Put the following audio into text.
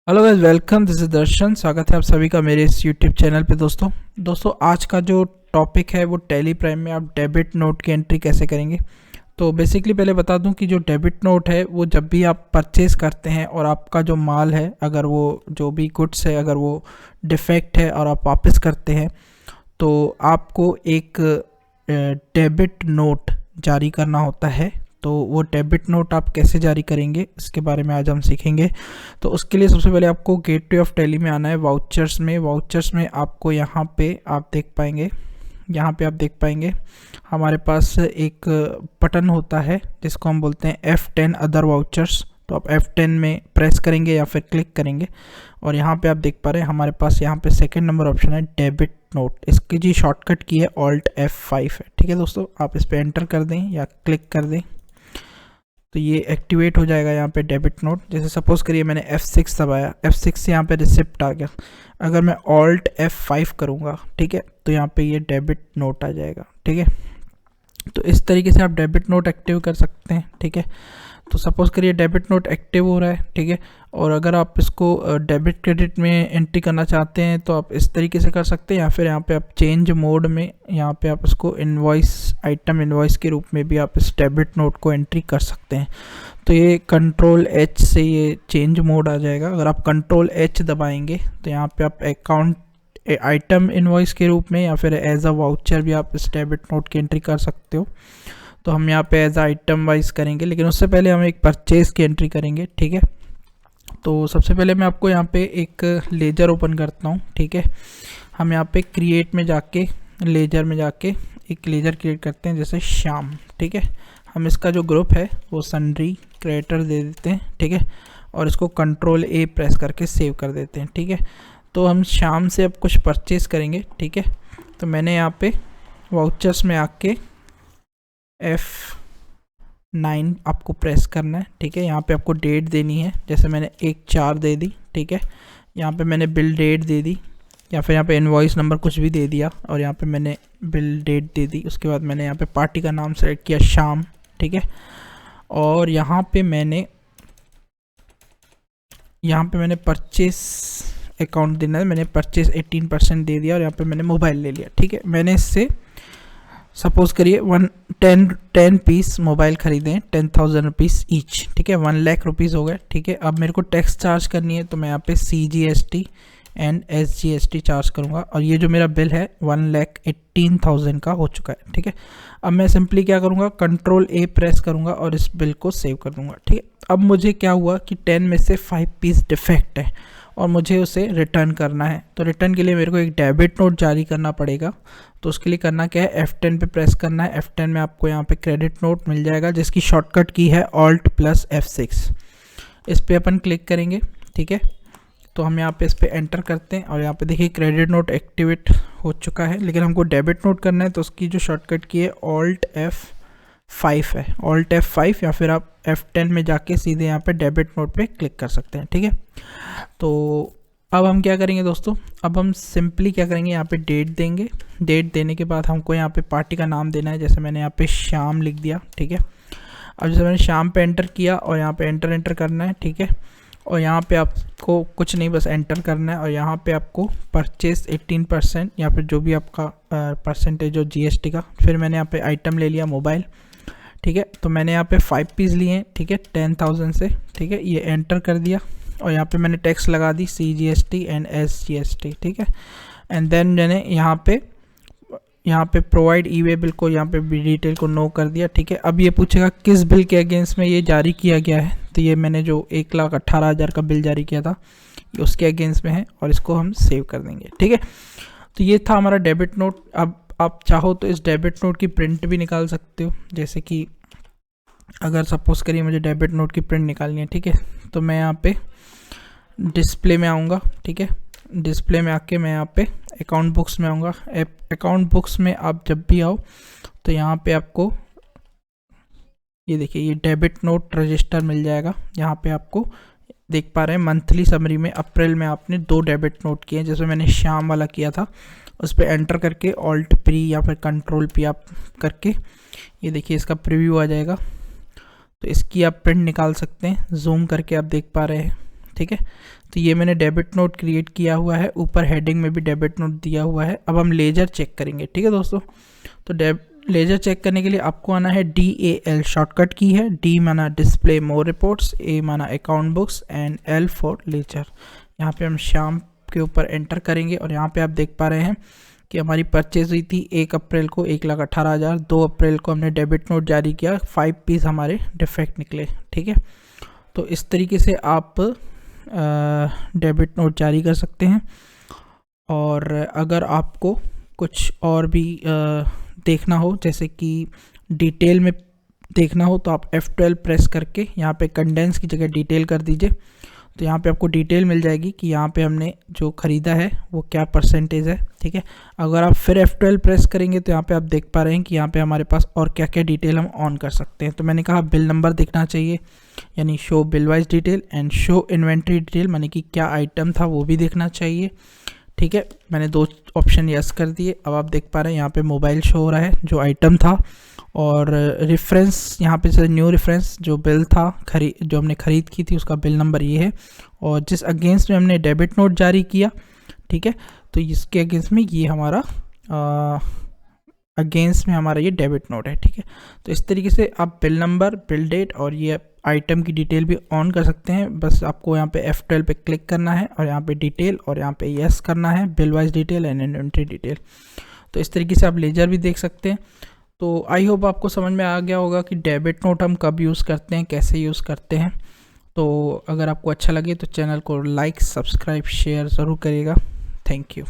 Hello guys, welcome. This is Darshan. स्वागत है आप सभी का मेरे इस यूट्यूब चैनल पे। दोस्तों आज का जो टॉपिक है वो टैली प्राइम में आप डेबिट नोट की एंट्री कैसे करेंगे। तो बेसिकली पहले बता दूं कि जो डेबिट नोट है वो जब भी आप परचेज़ करते हैं और आपका जो माल है, अगर वो जो भी गुड्स है अगर वो डिफेक्ट है और आप वापस करते हैं तो आपको एक डेबिट नोट जारी करना होता है। तो वो डेबिट नोट आप कैसे जारी करेंगे इसके बारे में आज हम सीखेंगे। तो उसके लिए सबसे पहले आपको गेटवे ऑफ टैली में आना है। वाउचर्स में आपको यहाँ पे आप देख पाएंगे हमारे पास एक बटन होता है जिसको हम बोलते हैं F10 अदर वाउचर्स। तो आप F10 में प्रेस करेंगे या फिर क्लिक करेंगे और यहाँ पे आप देख पा रहे हैं हमारे पास यहाँ पे सेकंड नंबर ऑप्शन है डेबिट नोट। इसकी जी शॉर्टकट की है Alt F5 है। ठीक है दोस्तों, आप इस पर एंटर कर दें या क्लिक कर दें तो ये एक्टिवेट हो जाएगा यहाँ पे डेबिट नोट। जैसे सपोज करिए मैंने F6 दबाया, F6 से यहाँ पे रिसिप्ट आ गया। अगर मैं Alt F5 करूँगा, ठीक है, तो यहाँ पे ये डेबिट नोट आ जाएगा। ठीक है, तो इस तरीके से आप डेबिट नोट एक्टिव कर सकते हैं। ठीक है, तो सपोज़ करिए डेबिट नोट एक्टिव हो रहा है। ठीक है, और अगर आप इसको डेबिट क्रेडिट में एंट्री करना चाहते हैं तो आप इस तरीके से कर सकते हैं, या फिर यहाँ पे आप चेंज मोड में यहाँ पे आप इसको आइटम इनवॉइस के रूप में भी आप इस डेबिट नोट को एंट्री कर सकते हैं। तो ये Ctrl+H से ये चेंज मोड आ जाएगा। अगर आप Ctrl+H दबाएंगे तो यहाँ पे आप अकाउंट आइटम इनवॉइस के रूप में या फिर एज अ वाउचर भी आप इस डेबिट नोट की एंट्री कर सकते हो। तो हम यहाँ पे एज आइटम वाइज करेंगे, लेकिन उससे पहले हम एक परचेज़ की एंट्री करेंगे। ठीक है, तो सबसे पहले मैं आपको यहाँ पे एक लेजर ओपन करता हूँ। ठीक है, हम यहाँ पे क्रिएट में जाके लेजर में जाके एक लेजर क्रिएट करते हैं, जैसे श्याम। ठीक है, हम इसका जो ग्रुप है वो सन्ड्री क्रिएटर दे देते हैं। ठीक है, और इसको Ctrl+A प्रेस करके सेव कर देते हैं। ठीक है, तो हम श्याम से अब कुछ परचेज़ करेंगे। ठीक है, तो मैंने यहाँ पे वाउचर्स में आके F9 आपको प्रेस करना है। ठीक है, यहाँ पे आपको डेट देनी है, जैसे मैंने 1/4 दे दी। ठीक है, यहाँ पे मैंने बिल डेट दे दी या फिर यहाँ पे इनवॉइस नंबर कुछ भी दे दिया और यहाँ पे मैंने बिल डेट दे दी। उसके बाद मैंने यहाँ पे पार्टी का नाम सेलेक्ट किया शाम। ठीक है, और यहाँ पे मैंने परचेस अकाउंट देना है। मैंने परचेस 18% दे दिया और यहाँ पे मैंने मोबाइल ले लिया। ठीक है, मैंने इससे सपोज करिए 10 पीस मोबाइल खरीदे हैं 10,000 रुपीज़ ईच। ठीक है, 1 लाख रुपीज़ हो गए। ठीक है, अब मेरे को टैक्स चार्ज करनी है तो मैं यहाँ पे CGST एंड SGST चार्ज करूँगा और ये जो मेरा बिल है 1,18,000 का हो चुका है। ठीक है, अब मैं सिंपली क्या करूँगा, Ctrl+A प्रेस करूँगा और इस बिल को सेव कर दूँगा। ठीक है, अब मुझे क्या हुआ कि 10 में से 5 पीस डिफेक्ट है और मुझे उसे रिटर्न करना है। तो रिटर्न के लिए मेरे को एक डेबिट नोट जारी करना पड़ेगा। तो उसके लिए करना क्या है, F10 पे प्रेस करना है। F10 में आपको यहाँ पे क्रेडिट नोट मिल जाएगा जिसकी शॉर्टकट की है Alt+F6। इस पर अपन क्लिक करेंगे। ठीक है, तो हम यहाँ पे इस पर एंटर करते हैं और यहाँ पे देखिए क्रेडिट नोट एक्टिवेट हो चुका है, लेकिन हमको डेबिट नोट करना है तो उसकी जो शॉर्टकट की है Alt+F5 है। Alt+F5 या फिर आप F10 में जाके सीधे यहाँ पे डेबिट नोट पे क्लिक कर सकते हैं। ठीक है, तो अब हम क्या करेंगे दोस्तों, अब हम सिंपली क्या करेंगे, यहाँ पे डेट देंगे। डेट देने के बाद हमको यहाँ पे पार्टी का नाम देना है, जैसे मैंने यहाँ पे शाम लिख दिया। ठीक है, अब जैसे मैंने शाम पे एंटर किया और यहाँ पे एंटर करना है। ठीक है, और यहाँ पे आपको कुछ नहीं, बस एंटर करना है और यहाँ पे आपको परचेस 18% या फिर जो भी आपका परसेंटेज हो GST का। फिर मैंने यहाँ पे आइटम ले लिया मोबाइल। ठीक है, तो मैंने यहाँ पे 5 पीस लिए हैं। ठीक है, 10,000 से। ठीक है, ये एंटर कर दिया और यहाँ पे मैंने टैक्स लगा दी CGST एंड SGST। ठीक है, एंड देन मैंने यहाँ पे प्रोवाइड ई वे बिल को यहाँ पे डिटेल को नो कर दिया। ठीक है, अब ये पूछेगा किस बिल के अगेंस्ट में ये जारी किया गया है। तो ये मैंने जो 1,18,000 का बिल जारी किया था ये उसके अगेंस्ट में है और इसको हम सेव कर देंगे। ठीक है, तो ये था हमारा डेबिट नोट। अब आप चाहो तो इस डेबिट नोट की प्रिंट भी निकाल सकते हो, जैसे कि अगर सपोज करिए मुझे डेबिट नोट की प्रिंट निकालनी है। ठीक है, तो मैं यहाँ पे डिस्प्ले में आऊँगा। ठीक है, डिस्प्ले में आके मैं यहाँ पे अकाउंट बुक्स में आऊँगा। अकाउंट बुक्स में आप जब भी आओ तो यहाँ पे आपको ये देखिए ये डेबिट नोट रजिस्टर मिल जाएगा। यहाँ पे आपको देख पा रहे हैं मंथली समरी में अप्रैल में आपने 2 डेबिट नोट किए, जैसे मैंने शाम वाला किया था। उस पर एंटर करके Alt+P या फिर Ctrl+P आप करके ये देखिए इसका प्रीव्यू आ जाएगा। तो इसकी आप प्रिंट निकाल सकते हैं, जूम करके आप देख पा रहे हैं। ठीक है। तो ये मैंने डेबिट नोट क्रिएट किया हुआ है, ऊपर हेडिंग में भी डेबिट नोट दिया हुआ है। अब हम लेजर चेक करेंगे, ठीक है दोस्तों। तो लेजर चेक करने के लिए आपको आना है DAL, शॉर्टकट की है। D माना डिस्प्ले मोर रिपोर्ट्स, A माना account books and L for ledger. यहाँ पे हम शाम के ऊपर एंटर करेंगे और यहाँ पे आप देख पा रहे हैं कि हमारी परचेज हुई थी 1 अप्रैल को 1,18,000। 2 अप्रैल को हमने डेबिट नोट जारी किया, 5 पीस हमारे डिफेक्ट निकले, ठीक है। तो इस तरीके से आप डेबिट नोट जारी कर सकते हैं। और अगर आपको कुछ और भी देखना हो, जैसे कि डिटेल में देखना हो, तो आप F12 प्रेस करके यहाँ पे कंडेंस की जगह डिटेल कर दीजिए। तो यहाँ पे आपको डिटेल मिल जाएगी कि यहाँ पे हमने जो ख़रीदा है वो क्या परसेंटेज है, ठीक है। अगर आप फिर F12 प्रेस करेंगे तो यहाँ पे आप देख पा रहे हैं कि यहाँ पे हमारे पास और क्या क्या डिटेल हम ऑन कर सकते हैं। तो मैंने कहा बिल नंबर दिखना चाहिए, यानी show bill wise detail, and show inventory detail, मानी कि क्या आइटम था वो भी देखना चाहिए, ठीक है। मैंने 2 ऑप्शन यस कर दिए। अब आप देख पा रहे हैं यहाँ पे मोबाइल शो हो रहा है, जो आइटम था, और रेफरेंस यहाँ पे से न्यू रेफरेंस जो बिल था जो हमने ख़रीद की थी उसका बिल नंबर ये है, और जिस अगेंस्ट में हमने डेबिट नोट जारी किया, ठीक है, तो इसके अगेंस्ट में ये हमारा अगेंस्ट में हमारा ये डेबिट नोट है, ठीक है। तो इस तरीके से आप बिल नंबर, बिल डेट और ये आइटम की डिटेल भी ऑन कर सकते हैं। बस आपको यहाँ पे F12 पे क्लिक करना है और यहाँ पे डिटेल और यहाँ पे यस करना है, bill wise detail and inventory detail. तो इस तरीके से आप लेजर भी देख सकते हैं। तो आई होप आपको समझ में आ गया होगा कि डेबिट नोट हम कब यूज़ करते हैं, कैसे यूज़ करते हैं। तो अगर आपको अच्छा लगे तो चैनल को लाइक, सब्सक्राइब, शेयर ज़रूर करिएगा। Thank you.